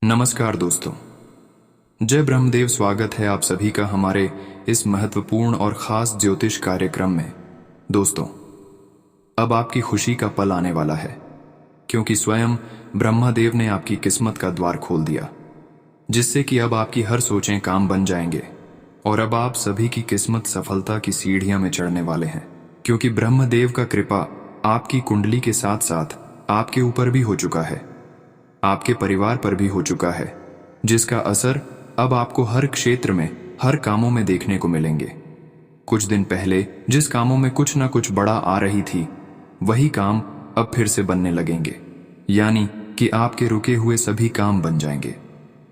नमस्कार दोस्तों। जय ब्रह्मदेव। स्वागत है आप सभी का हमारे इस महत्वपूर्ण और खास ज्योतिष कार्यक्रम में। दोस्तों, अब आपकी खुशी का पल आने वाला है, क्योंकि स्वयं ब्रह्मदेव ने आपकी किस्मत का द्वार खोल दिया, जिससे कि अब आपकी हर सोचें काम बन जाएंगे और अब आप सभी की किस्मत सफलता की सीढ़ियां में चढ़ने वाले हैं। क्योंकि ब्रह्मदेव का कृपा आपकी कुंडली के साथ साथ आपके ऊपर भी हो चुका है, आपके परिवार पर भी हो चुका है, जिसका असर अब आपको हर क्षेत्र में, हर कामों में देखने को मिलेंगे। कुछ दिन पहले जिस कामों में कुछ ना कुछ बड़ा आ रही थी, वही काम अब फिर से बनने लगेंगे, यानी कि आपके रुके हुए सभी काम बन जाएंगे,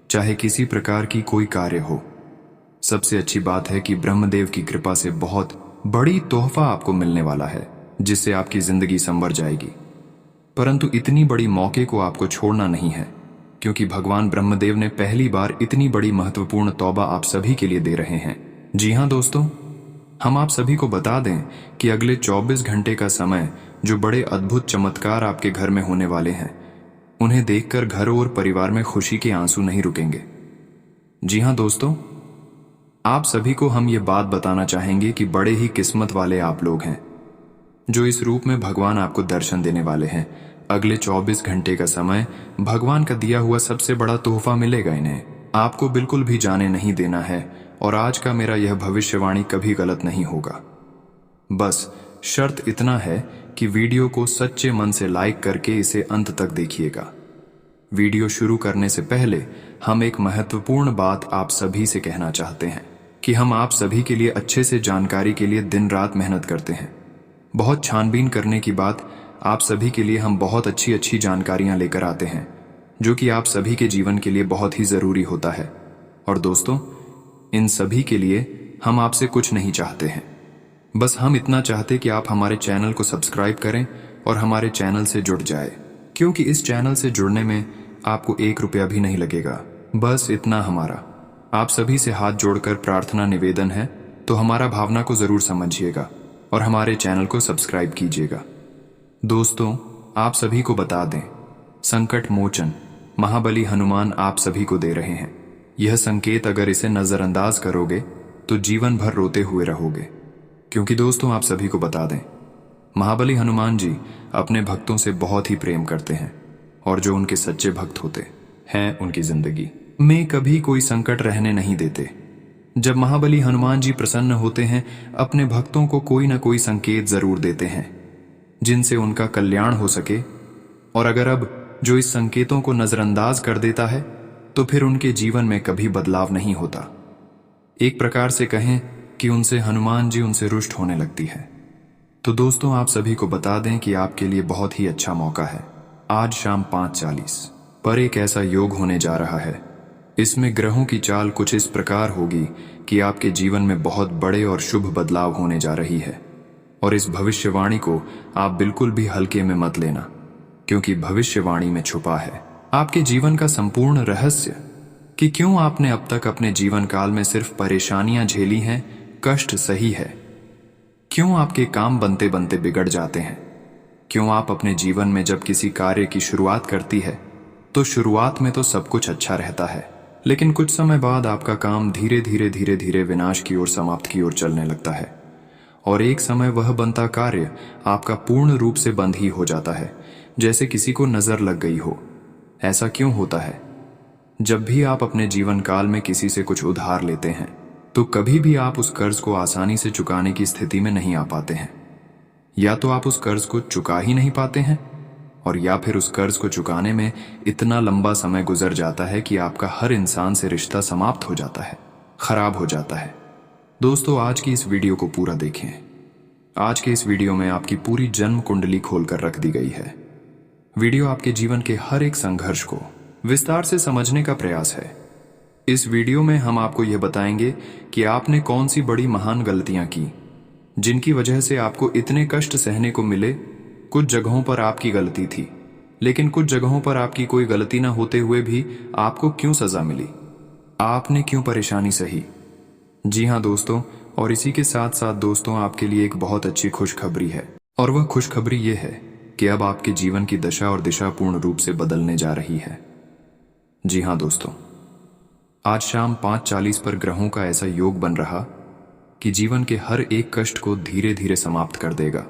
चाहे किसी प्रकार की कोई कार्य हो। सबसे अच्छी बात है कि ब्रह्मदेव की कृपा से बहुत बड़ी तोहफा आपको मिलने वाला है, जिससे आपकी जिंदगी संवर जाएगी। परंतु इतनी बड़ी मौके को आपको छोड़ना नहीं है, क्योंकि भगवान ब्रह्मदेव ने पहली बार इतनी बड़ी महत्वपूर्ण तौबा आप सभी के लिए दे रहे हैं। जी हां दोस्तों, हम आप सभी को बता दें कि अगले 24 घंटे का समय जो बड़े अद्भुत चमत्कार आपके घर में होने वाले हैं, उन्हें देखकर घर और परिवार में खुशी के आंसू नहीं रुकेंगे। जी हां दोस्तों, आप सभी को हम ये बात बताना चाहेंगे कि बड़े ही किस्मत वाले आप लोग हैं, जो इस रूप में भगवान आपको दर्शन देने वाले हैं। अगले 24 घंटे का समय भगवान का दिया हुआ सबसे बड़ा तोहफा मिलेगा इन्हें। आपको बिल्कुल भी जाने नहीं देना है, और आज का मेरा यह भविष्यवाणी कभी गलत नहीं होगा। बस शर्त इतना है कि वीडियो को सच्चे मन से लाइक करके इसे अंत तक देखिएगा। वीडियो शुरू करने से पहले हम एक महत्वपूर्ण बात आप सभी से कहना चाहते हैं कि हम आप सभी के लिए अच्छे से जानकारी के लिए दिन रात मेहनत करते हैं। बहुत छानबीन करने की बात आप सभी के लिए हम बहुत अच्छी जानकारियां लेकर आते हैं, जो कि आप सभी के जीवन के लिए बहुत ही जरूरी होता है। और दोस्तों, इन सभी के लिए हम आपसे कुछ नहीं चाहते हैं, बस हम इतना चाहते कि आप हमारे चैनल को सब्सक्राइब करें और हमारे चैनल से जुड़ जाए, क्योंकि इस चैनल से जुड़ने में आपको 1 रुपया भी नहीं लगेगा। बस इतना हमारा आप सभी से हाथ जोड़कर प्रार्थना निवेदन है, तो हमारा भावना को जरूर समझिएगा और हमारे चैनल को सब्सक्राइब कीजिएगा। दोस्तों, आप सभी को बता दें, संकट मोचन महाबली हनुमान आप सभी को दे रहे हैं। यह संकेत अगर इसे नजरअंदाज करोगे तो जीवन भर रोते हुए रहोगे, क्योंकि दोस्तों आप सभी को बता दें, महाबली हनुमान जी अपने भक्तों से बहुत ही प्रेम करते हैं, और जो उनके सच्चे भक्त होते हैं, उनकी जिंदगी में कभी कोई संकट रहने नहीं देते। जब महाबली हनुमान जी प्रसन्न होते हैं, अपने भक्तों को कोई ना कोई संकेत जरूर देते हैं, जिनसे उनका कल्याण हो सके। और अगर अब जो इस संकेतों को नजरअंदाज कर देता है, तो फिर उनके जीवन में कभी बदलाव नहीं होता। एक प्रकार से कहें कि उनसे हनुमान जी उनसे रुष्ट होने लगती है। तो दोस्तों, आप सभी को बता दें कि आपके लिए बहुत ही अच्छा मौका है। आज शाम 5:40 पर एक ऐसा योग होने जा रहा है। इसमें ग्रहों की चाल कुछ इस प्रकार होगी कि आपके जीवन में बहुत बड़े और शुभ बदलाव होने जा रही है। और इस भविष्यवाणी को आप बिल्कुल भी हल्के में मत लेना, क्योंकि भविष्यवाणी में छुपा है आपके जीवन का संपूर्ण रहस्य, कि क्यों आपने अब तक अपने जीवन काल में सिर्फ परेशानियां झेली हैं, कष्ट सही है, क्यों आपके काम बनते बनते बिगड़ जाते हैं, क्यों आप अपने जीवन में जब किसी कार्य की शुरुआत करती है तो शुरुआत में तो सब कुछ अच्छा रहता है, लेकिन कुछ समय बाद आपका काम धीरे धीरे विनाश की ओर, समाप्त की ओर चलने लगता है, और एक समय वह बनता कार्य आपका पूर्ण रूप से बंद ही हो जाता है, जैसे किसी को नजर लग गई हो। ऐसा क्यों होता है? जब भी आप अपने जीवन काल में किसी से कुछ उधार लेते हैं, तो कभी भी आप उस कर्ज को आसानी से चुकाने की स्थिति में नहीं आ पाते हैं। या तो आप उस कर्ज को चुका ही नहीं पाते हैं, और या फिर उस कर्ज को चुकाने में इतना लंबा समय गुजर जाता है कि आपका हर इंसान से रिश्ता समाप्त हो जाता है, खराब हो जाता है। दोस्तों, आज की इस वीडियो को पूरा देखें। आज के इस वीडियो में आपकी पूरी जन्म कुंडली खोलकर रख दी गई है। वीडियो आपके जीवन के हर एक संघर्ष को विस्तार से समझने का प्रयास है। इस वीडियो में हम आपको यह बताएंगे कि आपने कौन सी बड़ी महान गलतियां की, जिनकी वजह से आपको इतने कष्ट सहने को मिले। कुछ जगहों पर आपकी गलती थी, लेकिन कुछ जगहों पर आपकी कोई गलती ना होते हुए भी आपको क्यों सजा मिली, आपने क्यों परेशानी सही। जी हां दोस्तों, और इसी के साथ साथ दोस्तों, आपके लिए एक बहुत अच्छी खुशखबरी है, और वह खुशखबरी ये है कि अब आपके जीवन की दशा और दिशा पूर्ण रूप से बदलने जा रही है। जी हाँ दोस्तों, आज शाम 5:40 पर ग्रहों का ऐसा योग बन रहा कि जीवन के हर एक कष्ट को धीरे धीरे समाप्त कर देगा।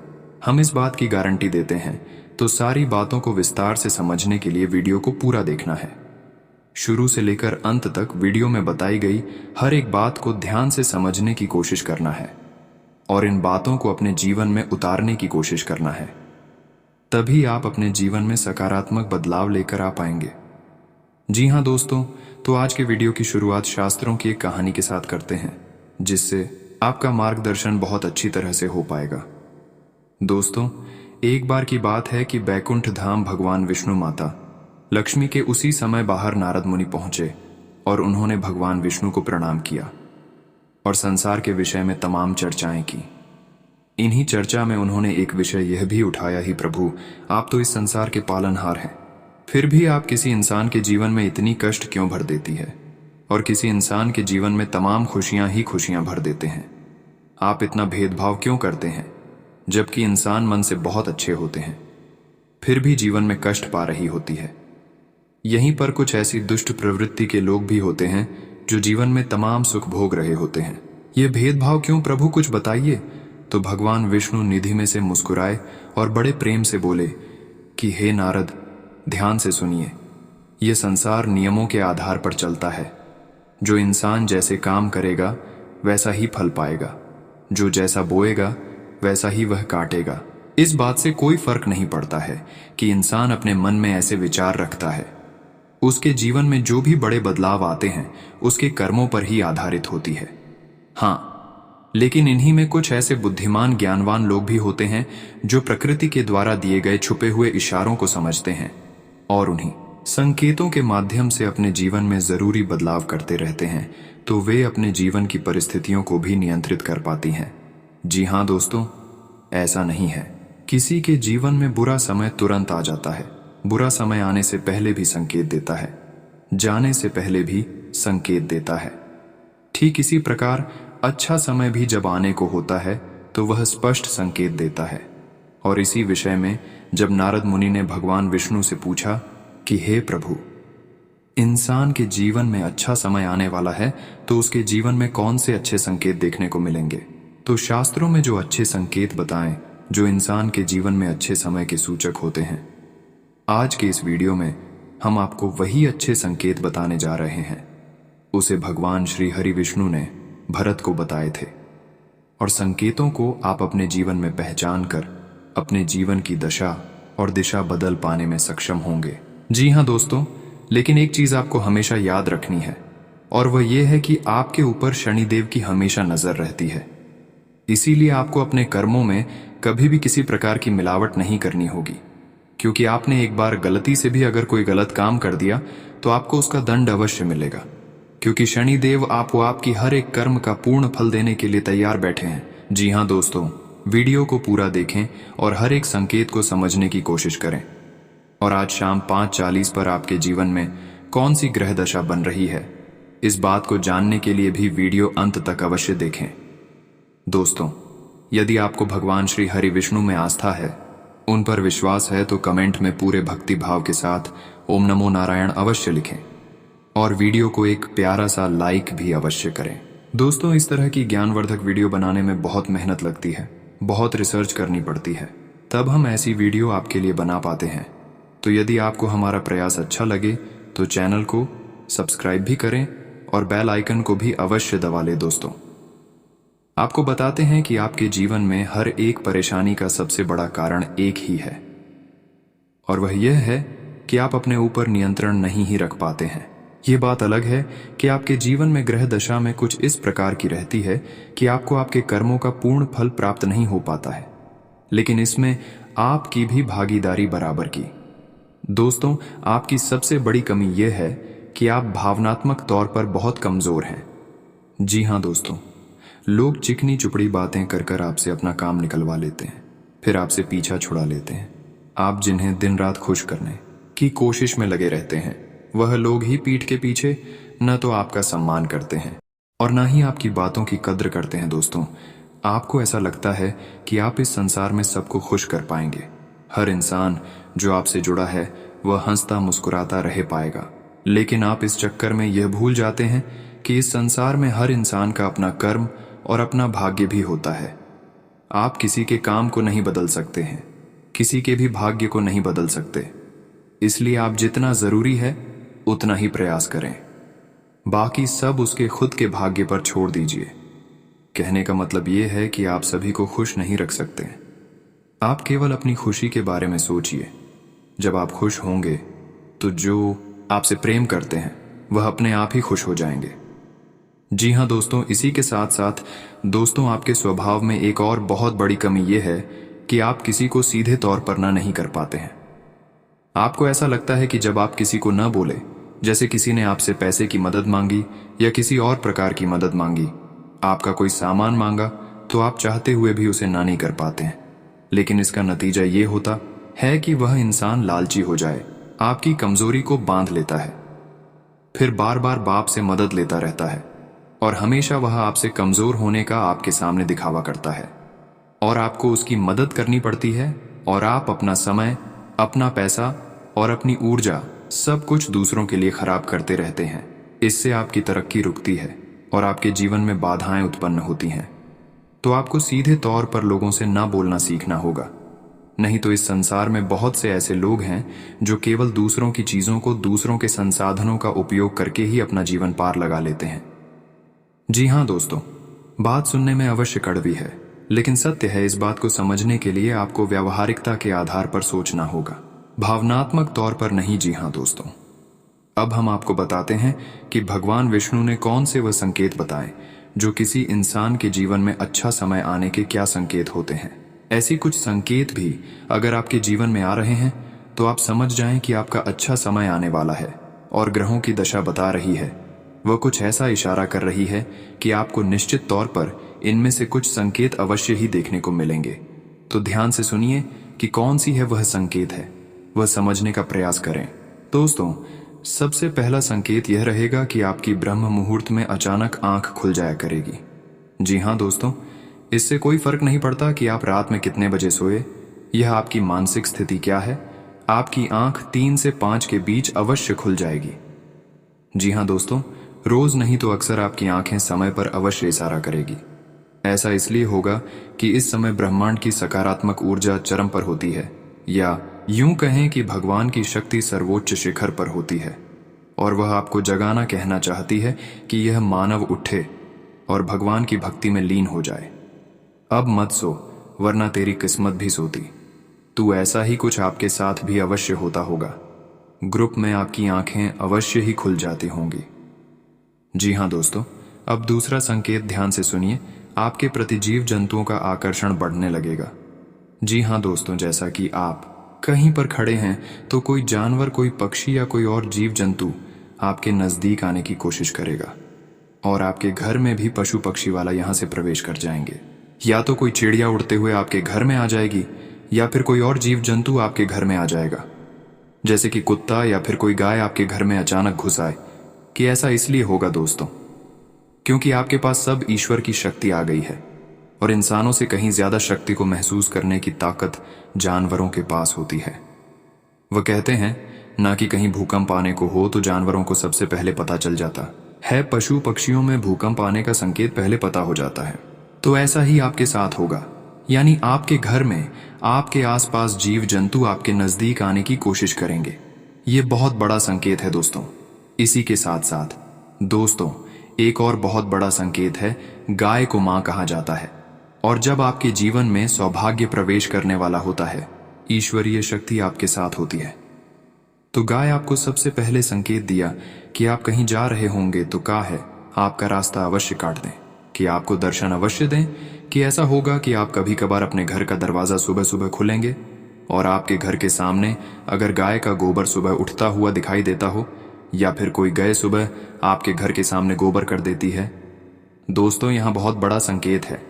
हम इस बात की गारंटी देते हैं, तो सारी बातों को विस्तार से समझने के लिए वीडियो को पूरा देखना है। शुरू से लेकर अंत तक वीडियो में बताई गई हर एक बात को ध्यान से समझने की कोशिश करना है और इन बातों को अपने जीवन में उतारने की कोशिश करना है। तभी आप अपने जीवन में सकारात्मक बदलाव लेकर आ पाएंगे। जी हाँ दोस्तों, तो आज के वीडियो की शुरुआत शास्त्रों की एक कहानी के साथ करते हैं, जिससे आपका मार्गदर्शन बहुत अच्छी तरह से हो पाएगा। दोस्तों, एक बार की बात है कि बैकुंठ धाम भगवान विष्णु माता लक्ष्मी के उसी समय बाहर नारद मुनि पहुंचे और उन्होंने भगवान विष्णु को प्रणाम किया और संसार के विषय में तमाम चर्चाएं की। इन्हीं चर्चा में उन्होंने एक विषय यह भी उठाया, ही प्रभु, आप तो इस संसार के पालनहार हैं, फिर भी आप किसी इंसान के जीवन में इतनी कष्ट क्यों भर देती है और किसी इंसान के जीवन में तमाम खुशियां ही खुशियां भर देते हैं। आप इतना भेदभाव क्यों करते हैं, जबकि इंसान मन से बहुत अच्छे होते हैं, फिर भी जीवन में कष्ट पा रही होती है। यहीं पर कुछ ऐसी दुष्ट प्रवृत्ति के लोग भी होते हैं जो जीवन में तमाम सुख भोग रहे होते हैं। ये भेदभाव क्यों प्रभु, कुछ बताइए। तो भगवान विष्णु निधि में से मुस्कुराए और बड़े प्रेम से बोले कि हे नारद, ध्यान से सुनिए, यह संसार नियमों के आधार पर चलता है। जो इंसान जैसे काम करेगा वैसा ही फल पाएगा, जो जैसा बोएगा वैसा ही वह काटेगा। इस बात से कोई फर्क नहीं पड़ता है कि इंसान अपने मन में ऐसे विचार रखता है। उसके जीवन में जो भी बड़े बदलाव आते हैं उसके कर्मों पर ही आधारित होती है। हाँ, लेकिन इन्हीं में कुछ ऐसे बुद्धिमान ज्ञानवान लोग भी होते हैं जो प्रकृति के द्वारा दिए गए छुपे हुए इशारों को समझते हैं और उन्हीं संकेतों के माध्यम से अपने जीवन में जरूरी बदलाव करते रहते हैं, तो वे अपने जीवन की परिस्थितियों को भी नियंत्रित कर पाती हैं। जी हाँ दोस्तों, ऐसा नहीं है किसी के जीवन में बुरा समय तुरंत आ जाता है। बुरा समय आने से पहले भी संकेत देता है, जाने से पहले भी संकेत देता है। ठीक इसी प्रकार अच्छा समय भी जब आने को होता है तो वह स्पष्ट संकेत देता है। और इसी विषय में जब नारद मुनि ने भगवान विष्णु से पूछा कि हे प्रभु, इंसान के जीवन में अच्छा समय आने वाला है तो उसके जीवन में कौन से अच्छे संकेत देखने को मिलेंगे, तो शास्त्रों में जो अच्छे संकेत बताएं जो इंसान के जीवन में अच्छे समय के सूचक होते हैं, आज के इस वीडियो में हम आपको वही अच्छे संकेत बताने जा रहे हैं। उसे भगवान श्री हरि विष्णु ने भरत को बताए थे और संकेतों को आप अपने जीवन में पहचान कर अपने जीवन की दशा और दिशा बदल पाने में सक्षम होंगे। जी हाँ दोस्तों, लेकिन एक चीज आपको हमेशा याद रखनी है और वह यह है कि आपके ऊपर शनिदेव की हमेशा नजर रहती है। इसीलिए आपको अपने कर्मों में कभी भी किसी प्रकार की मिलावट नहीं करनी होगी, क्योंकि आपने एक बार गलती से भी अगर कोई गलत काम कर दिया तो आपको उसका दंड अवश्य मिलेगा, क्योंकि शनिदेव आपकी हर एक कर्म का पूर्ण फल देने के लिए तैयार बैठे हैं। जी हाँ दोस्तों, वीडियो को पूरा देखें और हर एक संकेत को समझने की कोशिश करें। और आज शाम 5:40 पर आपके जीवन में कौन सी ग्रह दशा बन रही है, इस बात को जानने के लिए भी वीडियो अंत तक अवश्य देखें। दोस्तों, यदि आपको भगवान श्री हरि विष्णु में आस्था है, उन पर विश्वास है, तो कमेंट में पूरे भक्ति भाव के साथ ओम नमो नारायण अवश्य लिखें और वीडियो को एक प्यारा सा लाइक भी अवश्य करें। दोस्तों, इस तरह की ज्ञानवर्धक वीडियो बनाने में बहुत मेहनत लगती है, बहुत रिसर्च करनी पड़ती है, तब हम ऐसी वीडियो आपके लिए बना पाते हैं। तो यदि आपको हमारा प्रयास अच्छा लगे तो चैनल को सब्सक्राइब भी करें और बेल आइकन को भी अवश्य दबा लें। दोस्तों, आपको बताते हैं कि आपके जीवन में हर एक परेशानी का सबसे बड़ा कारण एक ही है, और वह यह है कि आप अपने ऊपर नियंत्रण नहीं ही रख पाते हैं। ये बात अलग है कि आपके जीवन में ग्रह दशा में कुछ इस प्रकार की रहती है कि आपको आपके कर्मों का पूर्ण फल प्राप्त नहीं हो पाता है, लेकिन इसमें आपकी भी भागीदारी बराबर की। दोस्तों, आपकी सबसे बड़ी कमी यह है कि आप भावनात्मक तौर पर बहुत कमजोर हैं। जी हाँ दोस्तों, लोग चिकनी चुपड़ी बातें कर कर आपसे अपना काम निकलवा लेते हैं, फिर आपसे पीछा छुड़ा लेते हैं। आप जिन्हें दिन रात खुश करने की कोशिश में लगे रहते हैं, वह लोग ही पीठ के पीछे न तो आपका सम्मान करते हैं और न ही आपकी बातों की कद्र करते हैं। दोस्तों, आपको ऐसा लगता है कि आप इस संसार में सबको खुश कर पाएंगे। हर इंसान जो आपसे जुड़ा है वह हंसता मुस्कुराता रह पाएगा, लेकिन आप इस चक्कर में यह भूल जाते हैं कि इस संसार में हर इंसान का अपना कर्म और अपना भाग्य भी होता है। आप किसी के काम को नहीं बदल सकते हैं, किसी के भी भाग्य को नहीं बदल सकते। इसलिए आप जितना जरूरी है उतना ही प्रयास करें, बाकी सब उसके खुद के भाग्य पर छोड़ दीजिए। कहने का मतलब यह है कि आप सभी को खुश नहीं रख सकते। आप केवल अपनी खुशी के बारे में सोचिए। जब आप खुश होंगे तो जो आपसे प्रेम करते हैं वह अपने आप ही खुश हो जाएंगे। जी हाँ दोस्तों, इसी के साथ साथ दोस्तों, आपके स्वभाव में एक और बहुत बड़ी कमी यह है कि आप किसी को सीधे तौर पर ना नहीं कर पाते हैं। आपको ऐसा लगता है कि जब आप किसी को न बोले, जैसे किसी ने आपसे पैसे की मदद मांगी या किसी और प्रकार की मदद मांगी, आपका कोई सामान मांगा, तो आप चाहते हुए भी उसे ना नहीं कर पाते हैं। लेकिन इसका नतीजा ये होता है कि वह इंसान लालची हो जाए, आपकी कमजोरी को बांध लेता है, फिर बार बार बाप से मदद लेता रहता है और हमेशा वह आपसे कमजोर होने का आपके सामने दिखावा करता है और आपको उसकी मदद करनी पड़ती है और आप अपना समय, अपना पैसा और अपनी ऊर्जा सब कुछ दूसरों के लिए खराब करते रहते हैं। इससे आपकी तरक्की रुकती है और आपके जीवन में बाधाएं उत्पन्न होती हैं। तो आपको सीधे तौर पर लोगों से ना बोलना सीखना होगा, नहीं तो इस संसार में बहुत से ऐसे लोग हैं जो केवल दूसरों की चीजों को, दूसरों के संसाधनों का उपयोग करके ही अपना जीवन पार लगा लेते हैं। जी हाँ दोस्तों, बात सुनने में अवश्य कड़वी है, लेकिन सत्य है। इस बात को समझने के लिए आपको व्यावहारिकता के आधार पर सोचना होगा, भावनात्मक तौर पर नहीं। जी हाँ दोस्तों, अब हम आपको बताते हैं कि भगवान विष्णु ने कौन से वह संकेत बताए जो किसी इंसान के जीवन में अच्छा समय आने के क्या संकेत होते हैं। ऐसी कुछ संकेत भी अगर आपके जीवन में आ रहे हैं तो आप समझ जाएं कि आपका अच्छा समय आने वाला है और ग्रहों की दशा बता रही है, वह कुछ ऐसा इशारा कर रही है कि आपको निश्चित तौर पर इनमें से कुछ संकेत अवश्य ही देखने को मिलेंगे। तो ध्यान से सुनिए कि कौन सी है वह संकेत है, वह समझने का प्रयास करें। दोस्तों, सबसे पहला संकेत यह रहेगा कि आपकी ब्रह्म मुहूर्त में अचानक आंख खुल जाया करेगी। जी हाँ दोस्तों, इससे कोई फर्क नहीं पड़ता कि आप रात में कितने बजे सोए, यह आपकी मानसिक स्थिति क्या है, आपकी आंख 3 से 5 के बीच अवश्य खुल जाएगी। जी हाँ दोस्तों, रोज नहीं तो अक्सर आपकी आंखें समय पर अवश्य इशारा करेगी। ऐसा इसलिए होगा कि इस समय ब्रह्मांड की सकारात्मक ऊर्जा चरम पर होती है, या यूं कहें कि भगवान की शक्ति सर्वोच्च शिखर पर होती है और वह आपको जगाना कहना चाहती है कि यह मानव उठे और भगवान की भक्ति में लीन हो जाए। अब मत सो, वरना तेरी किस्मत भी सोती। तू ऐसा ही कुछ आपके साथ भी अवश्य होता होगा। ग्रुप में आपकी आंखें अवश्य ही खुल जाती होंगी। जी हाँ दोस्तों, अब दूसरा संकेत ध्यान से सुनिए। आपके प्रति जीव जंतुओं का आकर्षण बढ़ने लगेगा। जी हाँ दोस्तों, जैसा कि आप कहीं पर खड़े हैं तो कोई जानवर, कोई पक्षी या कोई और जीव जंतु आपके नजदीक आने की कोशिश करेगा और आपके घर में भी पशु पक्षी वाला यहां से प्रवेश कर जाएंगे। या तो कोई चिड़िया उड़ते हुए आपके घर में आ जाएगी या फिर कोई और जीव जंतु आपके घर में आ जाएगा, जैसे कि कुत्ता या फिर कोई गाय आपके घर में अचानक घुस आए। कि ऐसा इसलिए होगा दोस्तों क्योंकि आपके पास सब ईश्वर की शक्ति आ गई है और इंसानों से कहीं ज्यादा शक्ति को महसूस करने की ताकत जानवरों के पास होती है। वह कहते हैं ना कि कहीं भूकंप आने को हो तो जानवरों को सबसे पहले पता चल जाता है, पशु पक्षियों में भूकंप आने का संकेत पहले पता हो जाता है। तो ऐसा ही आपके साथ होगा, यानी आपके घर में, आपके आसपास जीव जंतु आपके नजदीक आने की कोशिश करेंगे। ये बहुत बड़ा संकेत है दोस्तों। इसी के साथ साथ दोस्तों, एक और बहुत बड़ा संकेत है, गाय को मां कहा जाता है और जब आपके जीवन में सौभाग्य प्रवेश करने वाला होता है, ईश्वरीय शक्ति आपके साथ होती है। तो गाय आपको सबसे पहले संकेत दिया कि आप कहीं जा रहे होंगे तो का है, आपका रास्ता अवश्य काट दें, कि आपको दर्शन अवश्य दें। कि ऐसा होगा कि आप कभी कभार अपने घर का दरवाजा सुबह सुबह खोलेंगे और आपके घर के सामने अगर गाय का गोबर सुबह उठता हुआ दिखाई देता हो या फिर कोई गाय सुबह आपके घर के सामने गोबर कर देती है, दोस्तों यहां बहुत बड़ा संकेत है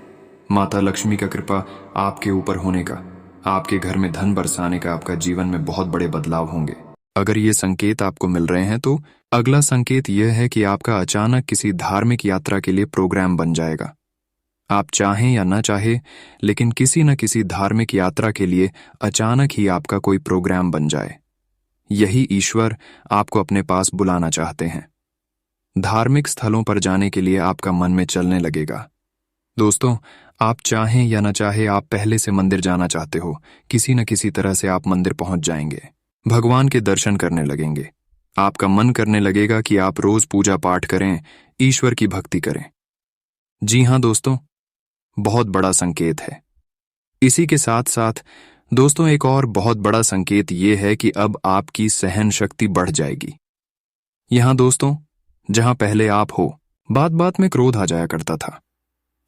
माता लक्ष्मी का कृपा आपके ऊपर होने का, आपके घर में धन बरसाने का, आपका जीवन में बहुत बड़े बदलाव होंगे। अगर ये संकेत आपको मिल रहे हैं तो अगला संकेत यह है कि आपका अचानक किसी धार्मिक यात्रा के लिए प्रोग्राम बन जाएगा। आप चाहें या ना चाहे, लेकिन किसी न किसी धार्मिक यात्रा के लिए अचानक ही आपका कोई प्रोग्राम बन जाए। यही ईश्वर आपको अपने पास बुलाना चाहते हैं। धार्मिक स्थलों पर जाने के लिए आपका मन में चलने लगेगा। दोस्तों, आप चाहें या न चाहे, आप पहले से मंदिर जाना चाहते हो। किसी न किसी तरह से आप मंदिर पहुंच जाएंगे, भगवान के दर्शन करने लगेंगे। आपका मन करने लगेगा कि आप रोज पूजा पाठ करें, ईश्वर की भक्ति करें। जी हां दोस्तों, बहुत बड़ा संकेत है। इसी के साथ साथ दोस्तों, एक और बहुत बड़ा संकेत ये है कि अब आपकी सहन शक्ति बढ़ जाएगी। यहां दोस्तों, जहां पहले आप हो बात बात में क्रोध आ जाया करता था,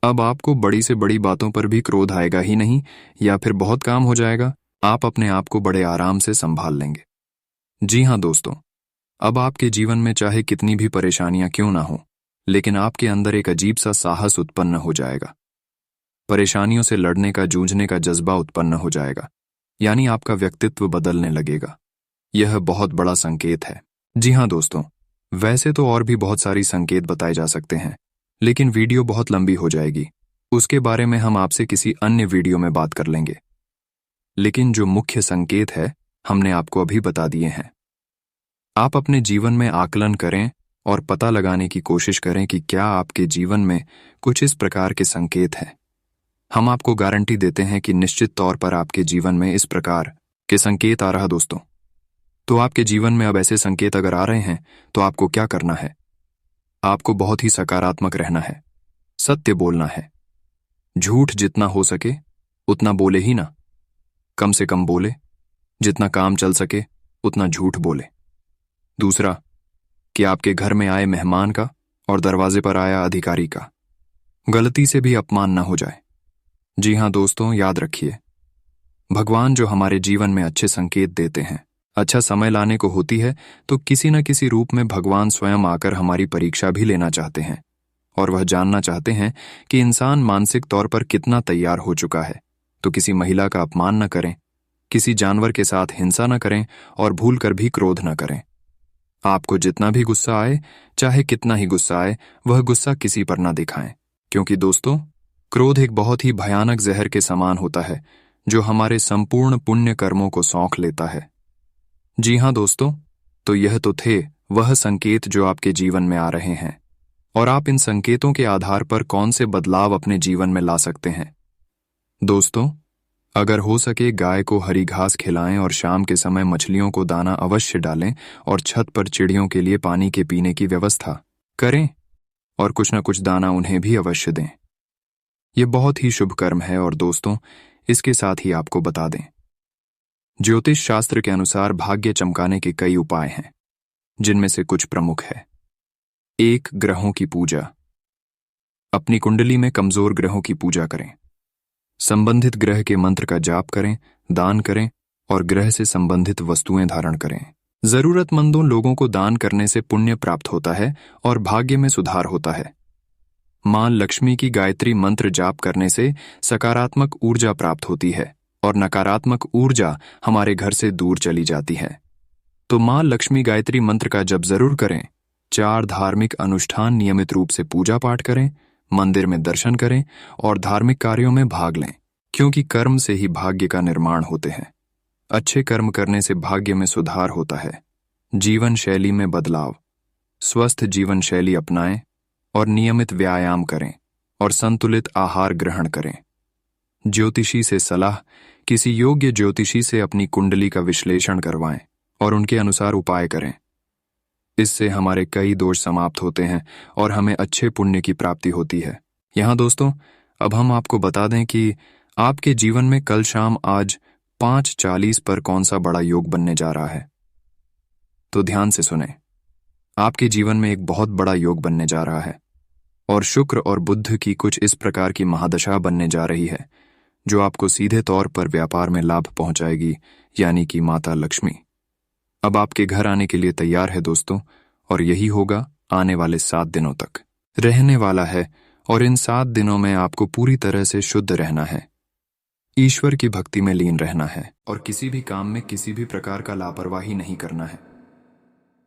अब आपको बड़ी से बड़ी बातों पर भी क्रोध आएगा ही नहीं, या फिर बहुत काम हो जाएगा। आप अपने आप को बड़े आराम से संभाल लेंगे। जी हां दोस्तों, अब आपके जीवन में चाहे कितनी भी परेशानियां क्यों ना हो, लेकिन आपके अंदर एक अजीब सा साहस उत्पन्न हो जाएगा। परेशानियों से लड़ने का, जूझने का जज्बा उत्पन्न हो जाएगा, यानी आपका व्यक्तित्व बदलने लगेगा। यह बहुत बड़ा संकेत है। जी हां दोस्तों, वैसे तो और भी बहुत सारी संकेत बताए जा सकते हैं, लेकिन वीडियो बहुत लंबी हो जाएगी। उसके बारे में हम आपसे किसी अन्य वीडियो में बात कर लेंगे। लेकिन जो मुख्य संकेत है, हमने आपको अभी बता दिए हैं। आप अपने जीवन में आकलन करें और पता लगाने की कोशिश करें कि क्या आपके जीवन में कुछ इस प्रकार के संकेत हैं। हम आपको गारंटी देते हैं कि निश्चित तौर पर आपके जीवन में इस प्रकार के संकेत आ रहा दोस्तों। तो आपके जीवन में अब ऐसे संकेत अगर आ रहे हैं, तो आपको क्या करना है? आपको बहुत ही सकारात्मक रहना है, सत्य बोलना है। झूठ जितना हो सके उतना बोले ही ना, कम से कम बोले। जितना काम चल सके उतना झूठ बोले। दूसरा, कि आपके घर में आए मेहमान का और दरवाजे पर आया अधिकारी का गलती से भी अपमान ना हो जाए। जी हां दोस्तों, याद रखिए, भगवान जो हमारे जीवन में अच्छे संकेत देते हैं, अच्छा समय लाने को होती है, तो किसी न किसी रूप में भगवान स्वयं आकर हमारी परीक्षा भी लेना चाहते हैं, और वह जानना चाहते हैं कि इंसान मानसिक तौर पर कितना तैयार हो चुका है। तो किसी महिला का अपमान न करें, किसी जानवर के साथ हिंसा न करें, और भूल कर भी क्रोध न करें। आपको जितना भी गुस्सा आए, चाहे कितना ही गुस्सा आए, वह गुस्सा किसी पर न दिखाएं, क्योंकि दोस्तों, क्रोध एक बहुत ही भयानक जहर के समान होता है, जो हमारे संपूर्ण पुण्य कर्मों को सौंख लेता है। जी हां दोस्तों, तो यह तो थे वह संकेत जो आपके जीवन में आ रहे हैं, और आप इन संकेतों के आधार पर कौन से बदलाव अपने जीवन में ला सकते हैं। दोस्तों, अगर हो सके गाय को हरी घास खिलाएं, और शाम के समय मछलियों को दाना अवश्य डालें, और छत पर चिड़ियों के लिए पानी के पीने की व्यवस्था करें, और कुछ न कुछ दाना उन्हें भी अवश्य दें। यह बहुत ही शुभ कर्म है। और दोस्तों, इसके साथ ही आपको बता दें, ज्योतिष शास्त्र के अनुसार भाग्य चमकाने के कई उपाय हैं, जिनमें से कुछ प्रमुख है। 1. ग्रहों की पूजा। अपनी कुंडली में कमजोर ग्रहों की पूजा करें। संबंधित ग्रह के मंत्र का जाप करें, दान करें, और ग्रह से संबंधित वस्तुएं धारण करें। जरूरतमंदों लोगों को दान करने से पुण्य प्राप्त होता है और भाग्य में सुधार होता है। मां लक्ष्मी की गायत्री मंत्र जाप करने से सकारात्मक ऊर्जा प्राप्त होती है, और नकारात्मक ऊर्जा हमारे घर से दूर चली जाती है। तो मां लक्ष्मी गायत्री मंत्र का जप जरूर करें। 4 धार्मिक अनुष्ठान नियमित रूप से पूजा पाठ करें, मंदिर में दर्शन करें, और धार्मिक कार्यों में भाग लें, क्योंकि कर्म से ही भाग्य का निर्माण होते हैं। अच्छे कर्म करने से भाग्य में सुधार होता है। जीवन शैली में बदलाव। स्वस्थ जीवन शैली अपनाएं, और नियमित व्यायाम करें, और संतुलित आहार ग्रहण करें। ज्योतिषी से सलाह। किसी योग्य ज्योतिषी से अपनी कुंडली का विश्लेषण करवाएं, और उनके अनुसार उपाय करें। इससे हमारे कई दोष समाप्त होते हैं, और हमें अच्छे पुण्य की प्राप्ति होती है। यहां दोस्तों, अब हम आपको बता दें कि आपके जीवन में कल शाम आज 5:40 पर कौन सा बड़ा योग बनने जा रहा है। तो ध्यान से सुने, आपके जीवन में एक बहुत बड़ा योग बनने जा रहा है, और शुक्र और बुध की कुछ इस प्रकार की महादशा बनने जा रही है, जो आपको सीधे तौर पर व्यापार में लाभ पहुंचाएगी, यानी कि माता लक्ष्मी अब आपके घर आने के लिए तैयार है दोस्तों। और यही होगा आने वाले 7 दिनों तक रहने वाला है, और इन 7 दिनों में आपको पूरी तरह से शुद्ध रहना है, ईश्वर की भक्ति में लीन रहना है, और किसी भी काम में किसी भी प्रकार का लापरवाही नहीं करना है।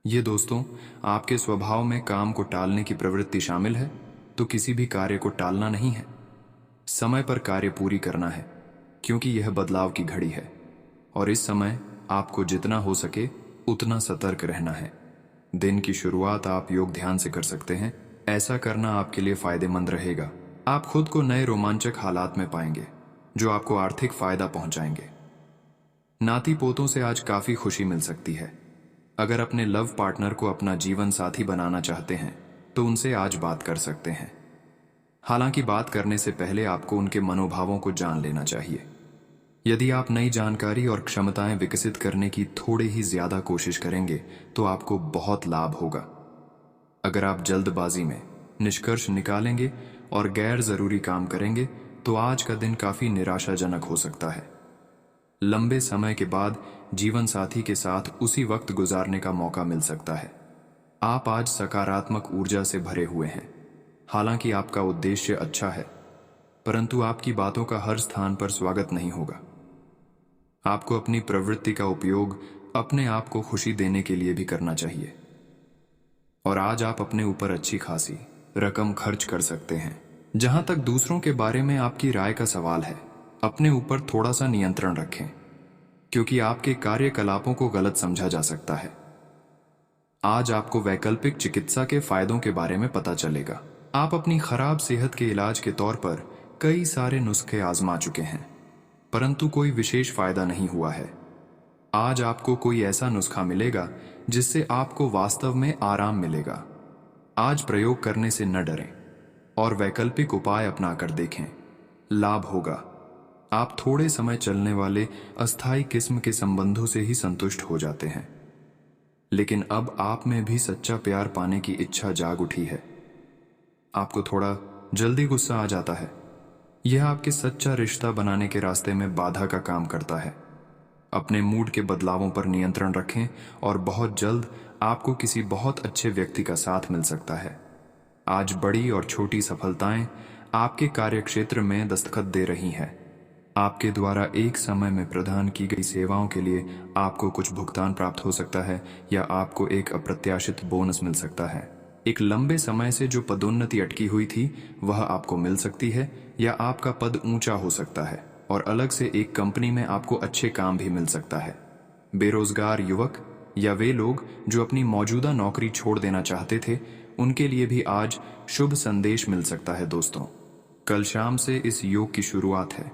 ये दोस्तों, आपके स्वभाव में काम को टालने की प्रवृत्ति शामिल है, तो किसी भी कार्य को टालना नहीं है, समय पर कार्य पूरी करना है, क्योंकि यह बदलाव की घड़ी है, और इस समय आपको जितना हो सके उतना सतर्क रहना है। दिन की शुरुआत आप योग ध्यान से कर सकते हैं। ऐसा करना आपके लिए फायदेमंद रहेगा। आप खुद को नए रोमांचक हालात में पाएंगे जो आपको आर्थिक फायदा पहुंचाएंगे। नाती पोतों से आज काफी खुशी मिल सकती है। अगर अपने लव पार्टनर को अपना जीवन साथी बनाना चाहते हैं तो उनसे आज बात कर सकते हैं। हालांकि बात करने से पहले आपको उनके मनोभावों को जान लेना चाहिए। यदि आप नई जानकारी और क्षमताएं विकसित करने की थोड़ी ही ज्यादा कोशिश करेंगे तो आपको बहुत लाभ होगा। अगर आप जल्दबाजी में निष्कर्ष निकालेंगे और गैर जरूरी काम करेंगे तो आज का दिन काफी निराशाजनक हो सकता है। लंबे समय के बाद जीवन साथी के साथ उसी वक्त गुजारने का मौका मिल सकता है। आप आज सकारात्मक ऊर्जा से भरे हुए हैं। हालांकि आपका उद्देश्य अच्छा है, परंतु आपकी बातों का हर स्थान पर स्वागत नहीं होगा। आपको अपनी प्रवृत्ति का उपयोग अपने आप को खुशी देने के लिए भी करना चाहिए। और आज आप अपने ऊपर अच्छी खासी रकम खर्च कर सकते हैं। जहां तक दूसरों के बारे में आपकी राय का सवाल है, अपने ऊपर थोड़ा सा नियंत्रण रखें, क्योंकि आपके कार्यकलापों को गलत समझा जा सकता है। आज आपको वैकल्पिक चिकित्सा के फायदों के बारे में पता चलेगा। आप अपनी खराब सेहत के इलाज के तौर पर कई सारे नुस्खे आजमा चुके हैं, परंतु कोई विशेष फायदा नहीं हुआ है। आज आपको कोई ऐसा नुस्खा मिलेगा जिससे आपको वास्तव में आराम मिलेगा। आज प्रयोग करने से न डरें और वैकल्पिक उपाय अपनाकर देखें, लाभ होगा। आप थोड़े समय चलने वाले अस्थायी किस्म के संबंधों से ही संतुष्ट हो जाते हैं, लेकिन अब आप में भी सच्चा प्यार पाने की इच्छा जाग उठी है। आपको थोड़ा जल्दी गुस्सा आ जाता है। यह आपके सच्चा रिश्ता बनाने के रास्ते में बाधा का काम करता है। अपने मूड के बदलावों पर नियंत्रण रखें और बहुत जल्द आपको किसी बहुत अच्छे व्यक्ति का साथ मिल सकता है। आज बड़ी और छोटी सफलताएं आपके कार्यक्षेत्र में दस्तखत दे रही हैं। आपके द्वारा एक समय में प्रदान की गई सेवाओं के लिए आपको कुछ भुगतान प्राप्त हो सकता है या आपको एक अप्रत्याशित बोनस मिल सकता है। एक लंबे समय से जो पदोन्नति अटकी हुई थी वह आपको मिल सकती है या आपका पद ऊंचा हो सकता है और अलग से एक कंपनी में आपको अच्छे काम भी मिल सकता है। बेरोजगार युवक या वे लोग जो अपनी मौजूदा नौकरी छोड़ देना चाहते थे, उनके लिए भी आज शुभ संदेश मिल सकता है। दोस्तों, कल शाम से इस योग की शुरुआत है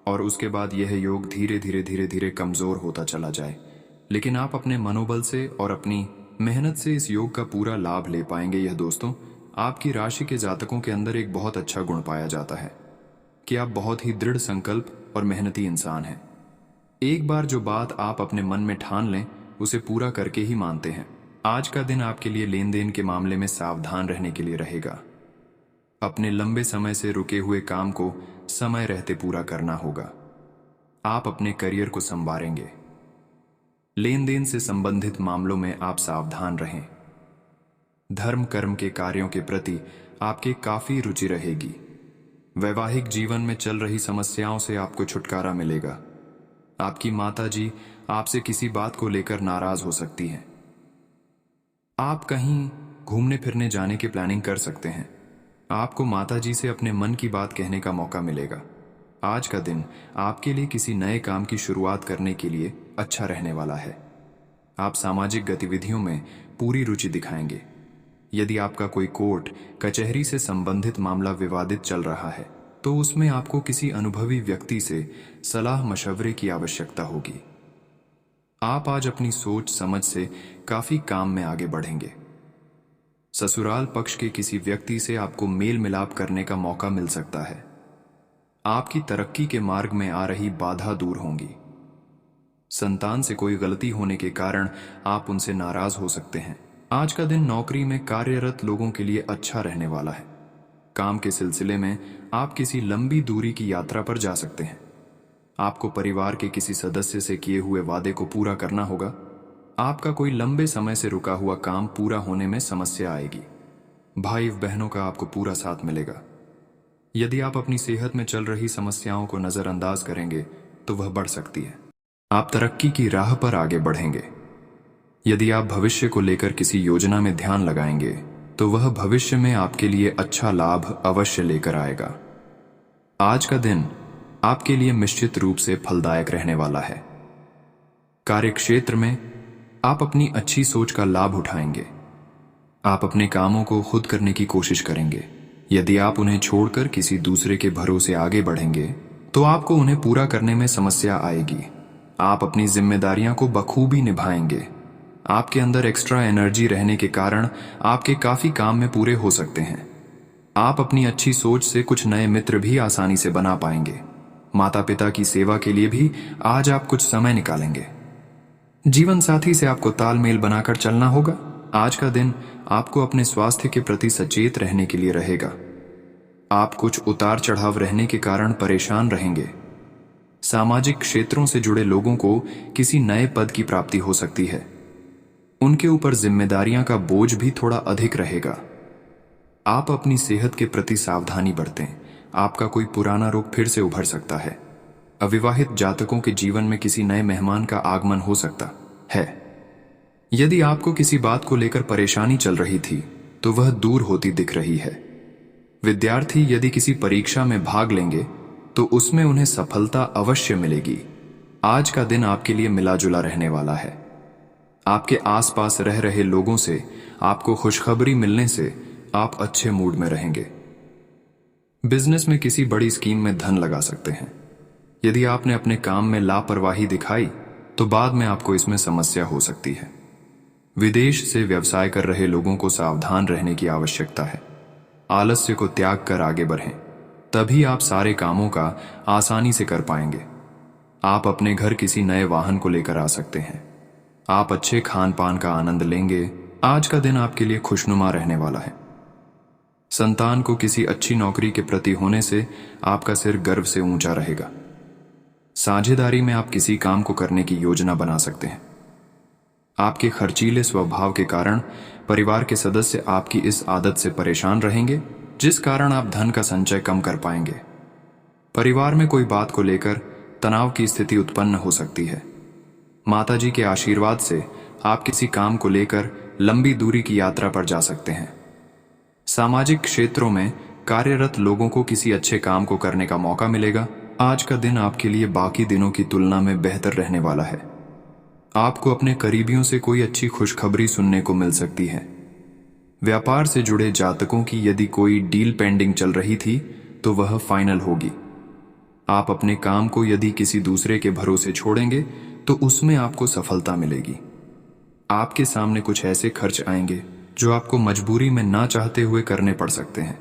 और उसके बाद यह योग धीरे धीरे कमजोर होता चला जाए, लेकिन आप अपने मनोबल से और अपनी मेहनत से इस योग का पूरा लाभ ले पाएंगे। यह दोस्तों, आपकी राशि के जातकों के अंदर एक बहुत अच्छा गुण पाया जाता है कि आप बहुत ही दृढ़ संकल्प और मेहनती इंसान हैं। एक बार जो बात आप अपने मन में ठान लें उसे पूरा करके ही मानते हैं। आज का दिन आपके लिए लेन देन के मामले में सावधान रहने के लिए रहेगा। अपने लंबे समय से रुके हुए काम को समय रहते पूरा करना होगा। आप अपने करियर को संवारेंगे। लेन देन से संबंधित मामलों में आप सावधान रहें। धर्म कर्म के कार्यों के प्रति आपके काफी रुचि रहेगी। वैवाहिक जीवन में चल रही समस्याओं से आपको छुटकारा मिलेगा। आपकी माताजी आपसे किसी बात को लेकर नाराज हो सकती हैं। आप कहीं घूमने फिरने जाने की प्लानिंग कर सकते हैं। आपको माताजी से अपने मन की बात कहने का मौका मिलेगा। आज का दिन आपके लिए किसी नए काम की शुरुआत करने के लिए अच्छा रहने वाला है। आप सामाजिक गतिविधियों में पूरी रुचि दिखाएंगे। यदि आपका कोई कोर्ट कचहरी से संबंधित मामला विवादित चल रहा है तो उसमें आपको किसी अनुभवी व्यक्ति से सलाह मशवरे की आवश्यकता होगी। आप आज अपनी सोच समझ से काफी काम में आगे बढ़ेंगे। ससुराल पक्ष के किसी व्यक्ति से आपको मेल मिलाप करने का मौका मिल सकता है। आपकी तरक्की के मार्ग में आ रही बाधा दूर होंगी। संतान से कोई गलती होने के कारण आप उनसे नाराज हो सकते हैं। आज का दिन नौकरी में कार्यरत लोगों के लिए अच्छा रहने वाला है। काम के सिलसिले में आप किसी लंबी दूरी की यात्रा पर जा सकते हैं। आपको परिवार के किसी सदस्य से किए हुए वादे को पूरा करना होगा। आपका कोई लंबे समय से रुका हुआ काम पूरा होने में समस्या आएगी। भाई बहनों का आपको पूरा साथ मिलेगा। यदि आप अपनी सेहत में चल रही समस्याओं को नजरअंदाज करेंगे तो वह बढ़ सकती है। आप तरक्की की राह पर आगे बढ़ेंगे। यदि आप भविष्य को लेकर किसी योजना में ध्यान लगाएंगे तो वह भविष्य में आपके लिए अच्छा लाभ अवश्य लेकर आएगा। आज का दिन आपके लिए निश्चित रूप से फलदायक रहने वाला है। कार्यक्षेत्र में आप अपनी अच्छी सोच का लाभ उठाएंगे। आप अपने कामों को खुद करने की कोशिश करेंगे। यदि आप उन्हें छोड़कर किसी दूसरे के भरोसे आगे बढ़ेंगे तो आपको उन्हें पूरा करने में समस्या आएगी। आप अपनी जिम्मेदारियां को बखूबी निभाएंगे। आपके अंदर एक्स्ट्रा एनर्जी रहने के कारण आपके काफी काम में पूरे हो सकते हैं। आप अपनी अच्छी सोच से कुछ नए मित्र भी आसानी से बना पाएंगे। माता पिता की सेवा के लिए भी आज आप कुछ समय निकालेंगे। जीवन साथी से आपको तालमेल बनाकर चलना होगा। आज का दिन आपको अपने स्वास्थ्य के प्रति सचेत रहने के लिए रहेगा। आप कुछ उतार चढ़ाव रहने के कारण परेशान रहेंगे। सामाजिक क्षेत्रों से जुड़े लोगों को किसी नए पद की प्राप्ति हो सकती है। उनके ऊपर जिम्मेदारियां का बोझ भी थोड़ा अधिक रहेगा। आप अपनी सेहत के प्रति सावधानी बरतें। आपका कोई पुराना रोग फिर से उभर सकता है। अविवाहित जातकों के जीवन में किसी नए मेहमान का आगमन हो सकता है। यदि आपको किसी बात को लेकर परेशानी चल रही थी तो वह दूर होती दिख रही है। विद्यार्थी यदि किसी परीक्षा में भाग लेंगे तो उसमें उन्हें सफलता अवश्य मिलेगी। आज का दिन आपके लिए मिला जुला रहने वाला है। आपके आसपास रह रहे लोगों से आपको खुशखबरी मिलने से आप अच्छे मूड में रहेंगे। बिजनेस में किसी बड़ी स्कीम में धन लगा सकते हैं। यदि आपने अपने काम में लापरवाही दिखाई तो बाद में आपको इसमें समस्या हो सकती है। विदेश से व्यवसाय कर रहे लोगों को सावधान रहने की आवश्यकता है। आलस्य को त्याग कर आगे बढ़ें, तभी आप सारे कामों का आसानी से कर पाएंगे। आप अपने घर किसी नए वाहन को लेकर आ सकते हैं। आप अच्छे खान पान का आनंद लेंगे। आज का दिन आपके लिए खुशनुमा रहने वाला है। संतान को किसी अच्छी नौकरी के प्रति होने से आपका सिर गर्व से ऊंचा रहेगा। साझेदारी में आप किसी काम को करने की योजना बना सकते हैं। आपके खर्चीले स्वभाव के कारण परिवार के सदस्य आपकी इस आदत से परेशान रहेंगे, जिस कारण आप धन का संचय कम कर पाएंगे। परिवार में कोई बात को लेकर तनाव की स्थिति उत्पन्न हो सकती है। माताजी के आशीर्वाद से आप किसी काम को लेकर लंबी दूरी की यात्रा पर जा सकते हैं। सामाजिक क्षेत्रों में कार्यरत लोगों को किसी अच्छे काम को करने का मौका मिलेगा। आज का दिन आपके लिए बाकी दिनों की तुलना में बेहतर रहने वाला है। आपको अपने करीबियों से कोई अच्छी खुशखबरी सुनने को मिल सकती है। व्यापार से जुड़े जातकों की यदि कोई डील पेंडिंग चल रही थी तो वह फाइनल होगी। आप अपने काम को यदि किसी दूसरे के भरोसे छोड़ेंगे तो उसमें आपको सफलता मिलेगी। आपके सामने कुछ ऐसे खर्च आएंगे जो आपको मजबूरी में ना चाहते हुए करने पड़ सकते हैं।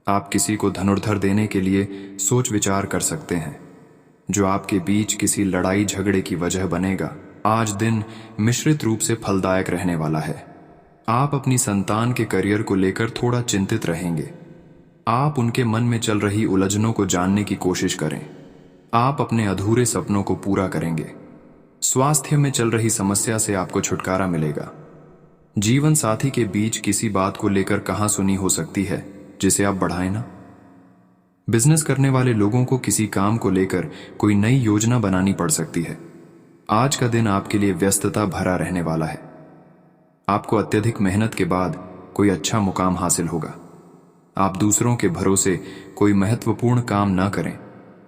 आप किसी को धनुर्धर देने के लिए सोच विचार कर सकते हैं, जो आपके बीच किसी लड़ाई झगड़े की वजह बनेगा। आज दिन मिश्रित रूप से फलदायक रहने वाला है। आप अपनी संतान के करियर को लेकर थोड़ा चिंतित रहेंगे। आप उनके मन में चल रही उलझनों को जानने की कोशिश करें। आप अपने अधूरे सपनों को पूरा करेंगे। स्वास्थ्य में चल रही समस्या से आपको छुटकारा मिलेगा। जीवन साथी के बीच किसी बात को लेकर कहासुनी हो सकती है, जिसे आप बढ़ाएं ना। बिजनेस करने वाले लोगों को किसी काम को लेकर कोई नई योजना बनानी पड़ सकती है। आज का दिन आपके लिए व्यस्तता भरा रहने वाला है। आपको अत्यधिक मेहनत के बाद कोई अच्छा मुकाम हासिल होगा। आप दूसरों के भरोसे कोई महत्वपूर्ण काम ना करें,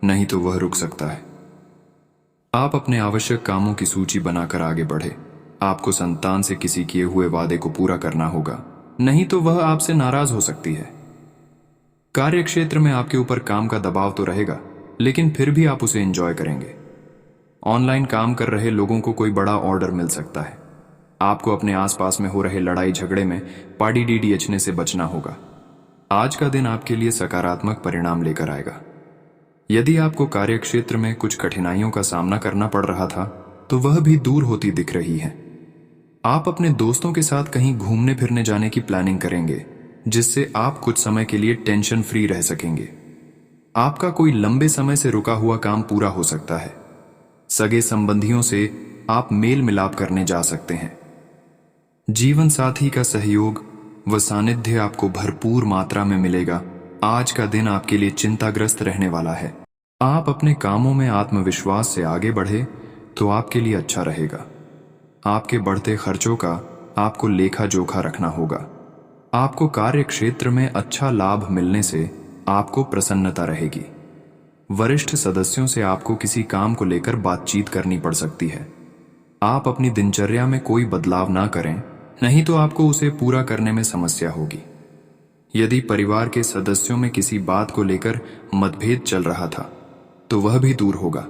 नहीं तो वह रुक सकता है। आप अपने आवश्यक कामों की सूची बनाकर आगे बढ़े। आपको संतान से किसी किए हुए वादे को पूरा करना होगा, नहीं तो वह आपसे नाराज हो सकती है। कार्य क्षेत्र में आपके ऊपर काम का दबाव तो रहेगा, लेकिन फिर भी आप उसे एंजॉय करेंगे। ऑनलाइन काम कर रहे लोगों को कोई बड़ा ऑर्डर मिल सकता है। आपको अपने आसपास में हो रहे लड़ाई झगड़े में पाड़ी डीडीएचने से बचना होगा। आज का दिन आपके लिए सकारात्मक परिणाम लेकर आएगा। यदि आपको कार्य क्षेत्र में कुछ कठिनाइयों का सामना करना पड़ रहा था तो वह भी दूर होती दिख रही है। आप अपने दोस्तों के साथ कहीं घूमने फिरने जाने की प्लानिंग करेंगे, जिससे आप कुछ समय के लिए टेंशन फ्री रह सकेंगे। आपका कोई लंबे समय से रुका हुआ काम पूरा हो सकता है। सगे संबंधियों से आप मेल मिलाप करने जा सकते हैं। जीवन साथी का सहयोग व सानिध्य आपको भरपूर मात्रा में मिलेगा। आज का दिन आपके लिए चिंताग्रस्त रहने वाला है। आप अपने कामों में आत्मविश्वास से आगे बढ़े तो आपके लिए अच्छा रहेगा। आपके बढ़ते खर्चों का आपको लेखा जोखा रखना होगा। आपको कार्य क्षेत्र में अच्छा लाभ मिलने से आपको प्रसन्नता रहेगी। वरिष्ठ सदस्यों से आपको किसी काम को लेकर बातचीत करनी पड़ सकती है। आप अपनी दिनचर्या में कोई बदलाव ना करें, नहीं तो आपको उसे पूरा करने में समस्या होगी। यदि परिवार के सदस्यों में किसी बात को लेकर मतभेद चल रहा था, तो वह भी दूर होगा।